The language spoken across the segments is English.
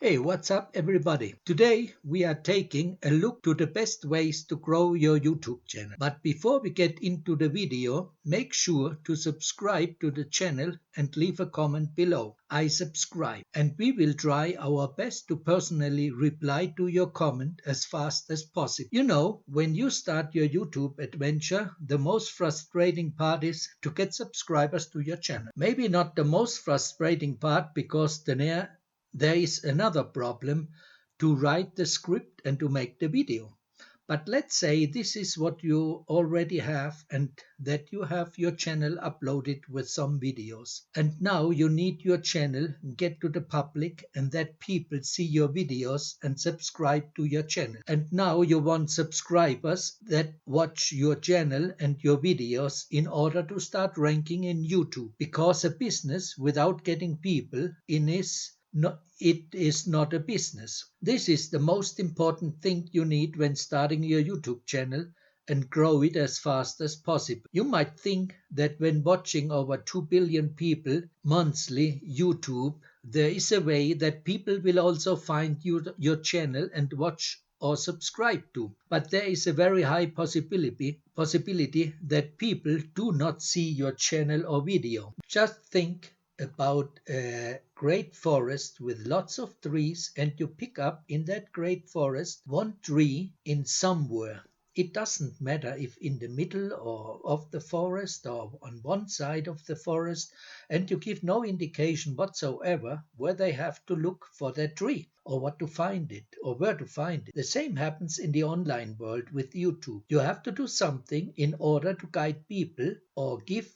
Hey, what's up everybody? Today we are taking a look to the best ways to grow your YouTube channel. But before we get into the video, make sure to subscribe to the channel and leave a comment below. I subscribe, and we will try our best to personally reply to your comment as fast as possible. You know, when you start your YouTube adventure, the most frustrating part is to get subscribers to your channel. Maybe not the most frustrating part, because there is another problem: to write the script and to make the video. But let's say this is what you already have, and that you have your channel uploaded with some videos. And now you need your channel get to the public, and that people see your videos and subscribe to your channel. And now you want subscribers that watch your channel and your videos in order to start ranking in YouTube. Because a business without getting people in it is not a business. This is the most important thing you need when starting your YouTube channel and grow it as fast as possible. You might think that when watching over 2 billion people monthly YouTube, there is a way that people will also find your channel and watch or subscribe to. But there is a very high possibility that people do not see your channel or video. Just think about a great forest with lots of trees, and you pick up in that great forest one tree in somewhere. It doesn't matter if in the middle or of the forest or on one side of the forest, and you give no indication whatsoever where they have to look for that tree, or what to find it, or where to find it. The same happens in the online world with YouTube. You have to do something in order to guide people or give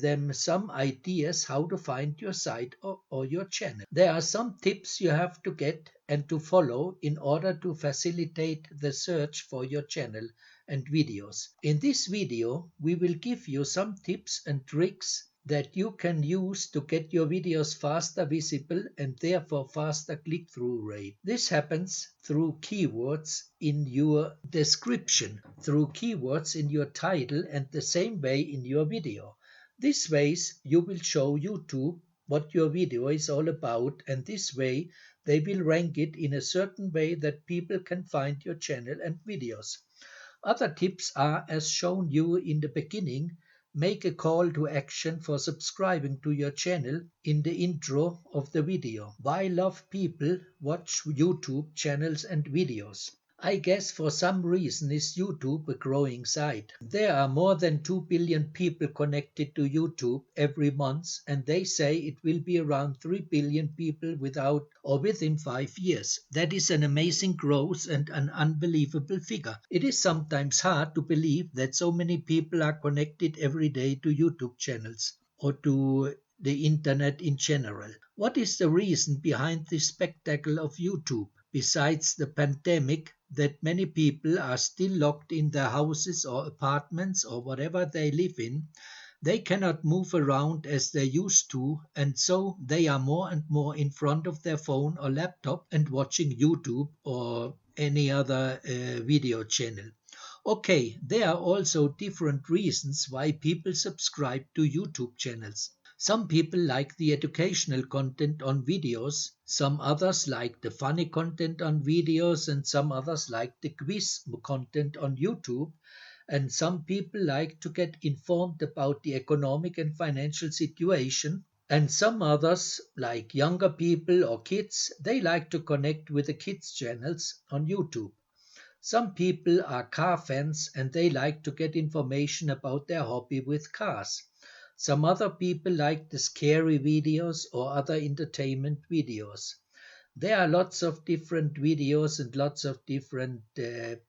them some ideas how to find your site or your channel. There are some tips you have to get and to follow in order to facilitate the search for your channel and videos. In this video, we will give you some tips and tricks that you can use to get your videos faster visible and therefore faster click-through rate. This happens through keywords in your description, through keywords in your title, and the same way in your video. These ways you will show YouTube what your video is all about, and this way they will rank it in a certain way that people can find your channel and videos. Other tips are, as shown you in the beginning: make a call to action for subscribing to your channel in the intro of the video. Why love people watch YouTube channels and videos? I guess for some reason is YouTube a growing site. There are more than 2 billion people connected to YouTube every month, and they say it will be around 3 billion people within 5 years. That is an amazing growth and an unbelievable figure. It is sometimes hard to believe that so many people are connected every day to YouTube channels or to the internet in general. What is the reason behind this spectacle of YouTube? Besides the pandemic, that many people are still locked in their houses or apartments or whatever they live in. They cannot move around as they used to, and so they are more and more in front of their phone or laptop and watching YouTube or any other video channel. Okay, there are also different reasons why people subscribe to YouTube channels. Some people like the educational content on videos, some others like the funny content on videos, and some others like the quiz content on YouTube, and some people like to get informed about the economic and financial situation, and some others, like younger people or kids, they like to connect with the kids channels on YouTube. Some people are car fans and they like to get information about their hobby with cars. Some other people like the scary videos or other entertainment videos. There are lots of different videos and lots of different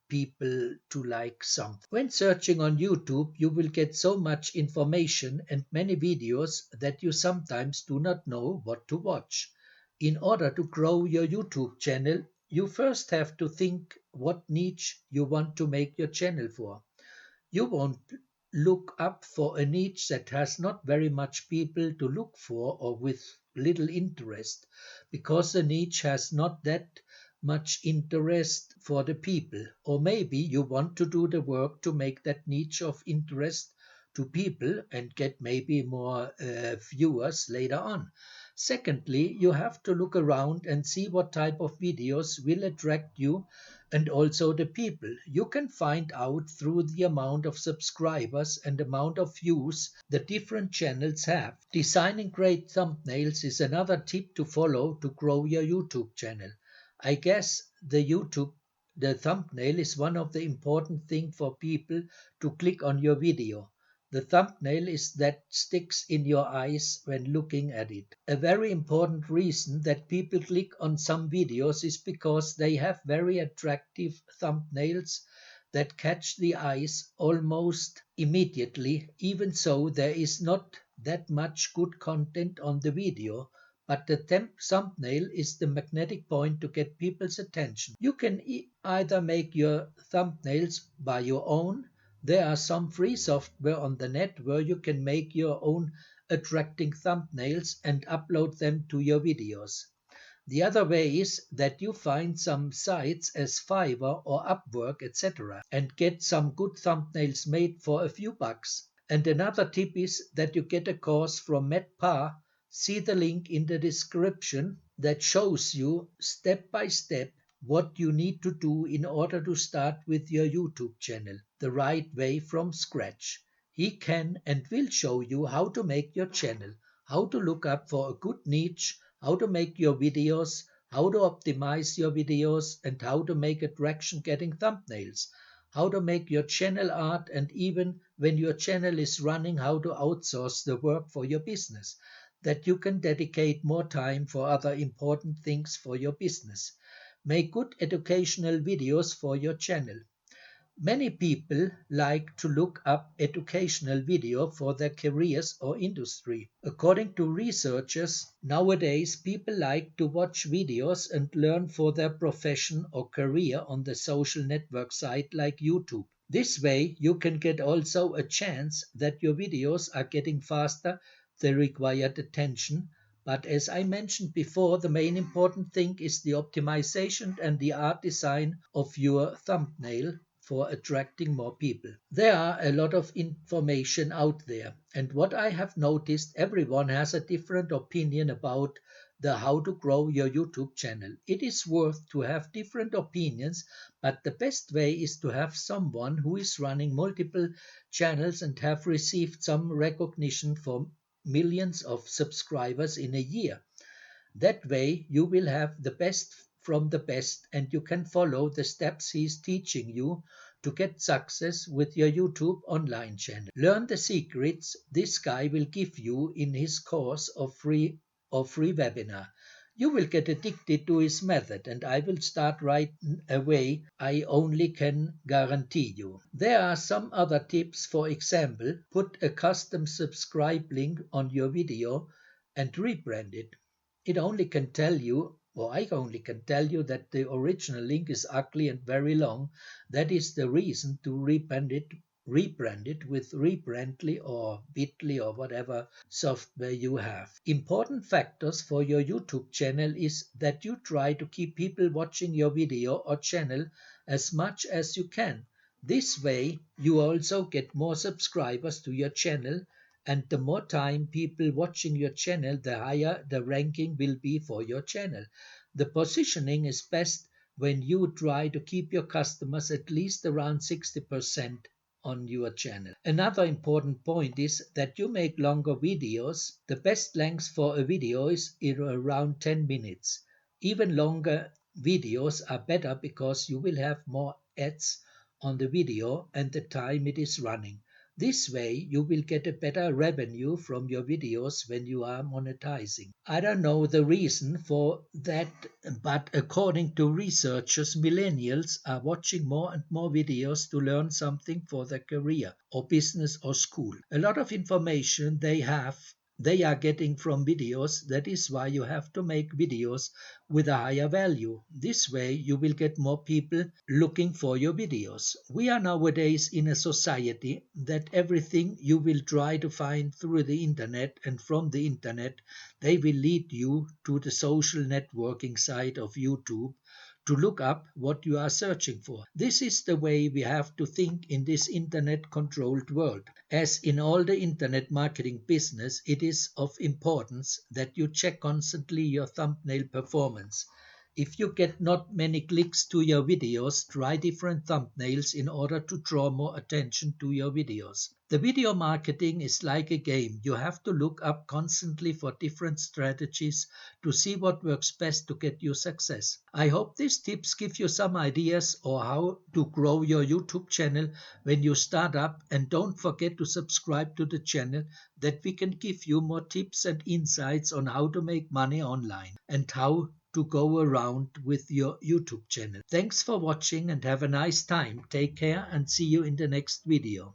people to like something. When searching on YouTube, you will get so much information and many videos that you sometimes do not know what to watch. In order to grow your YouTube channel, you first have to think what niche you want to make your channel for. You won't look up for a niche that has not very much people to look for or with little interest, because the niche has not that much interest for the people. Or maybe you want to do the work to make that niche of interest to people and get maybe more viewers later on. Secondly, you have to look around and see what type of videos will attract you and also the people. You can find out through the amount of subscribers and amount of views the different channels have. Designing great thumbnails is another tip to follow to grow your YouTube channel. I guess the thumbnail is one of the important thing for people to click on your video. The thumbnail is that sticks in your eyes when looking at it. A very important reason that people click on some videos is because they have very attractive thumbnails that catch the eyes almost immediately. Even so, there is not that much good content on the video, but the thumbnail is the magnetic point to get people's attention. You can either make your thumbnails by your own. There are some free software on the net where you can make your own attracting thumbnails and upload them to your videos. The other way is that you find some sites as Fiverr or Upwork, etc., and get some good thumbnails made for a few bucks. And another tip is that you get a course from MedPA. See the link in the description that shows you step by step what you need to do in order to start with your YouTube channel the right way from scratch. He can and will show you how to make your channel, how to look up for a good niche, how to make your videos, how to optimize your videos, and how to make attraction getting thumbnails, how to make your channel art, and even when your channel is running, how to outsource the work for your business, that you can dedicate more time for other important things for your business. Make good educational videos for your channel. Many people like to look up educational video for their careers or industry. According to researchers, nowadays people like to watch videos and learn for their profession or career on the social network site like YouTube. This way you can get also a chance that your videos are getting faster the required attention. But as I mentioned before, the main important thing is the optimization and the art design of your thumbnail for attracting more people. There are a lot of information out there, and what I have noticed, everyone has a different opinion about the how to grow your YouTube channel. It is worth to have different opinions, but the best way is to have someone who is running multiple channels and have received some recognition for millions of subscribers in a year. That way you will have the best from the best and you can follow the steps he's teaching you to get success with your YouTube online channel. Learn the secrets this guy will give you in his course of free webinar. You will get addicted to his method and I will start right away. I only can guarantee you. There are some other tips. For example, put a custom subscribe link on your video and rebrand it. It only can tell you, or I only can tell you, that the original link is ugly and very long. That is the reason to rebrand it with Rebrandly or Bitly or whatever software you have. Important factors for your YouTube channel is that you try to keep people watching your video or channel as much as you can. This way you also get more subscribers to your channel, and the more time people watching your channel, the higher the ranking will be for your channel. The positioning is best when you try to keep your customers at least around 60% on your channel. Another important point is that you make longer videos. The best length for a video is around 10 minutes. Even longer videos are better because you will have more ads on the video and the time it is running. This way you will get a better revenue from your videos when you are monetizing. I don't know the reason for that, but according to researchers, millennials are watching more and more videos to learn something for their career or business or school. A lot of information they are getting from videos. That is why you have to make videos with a higher value. This way you will get more people looking for your videos. We are nowadays in a society that everything you will try to find through the internet, and from the internet they will lead you to the social networking site of YouTube to look up what you are searching for. This is the way we have to think in this internet controlled world. As in all the internet marketing business, it is of importance that you check constantly your thumbnail performance. If you get not many clicks to your videos, try different thumbnails in order to draw more attention to your videos. The video marketing is like a game. You have to look up constantly for different strategies to see what works best to get you success. I hope these tips give you some ideas on how to grow your YouTube channel when you start up, and don't forget to subscribe to the channel that we can give you more tips and insights on how to make money online and how to go around with your YouTube channel. Thanks for watching and have a nice time. Take care and see you in the next video.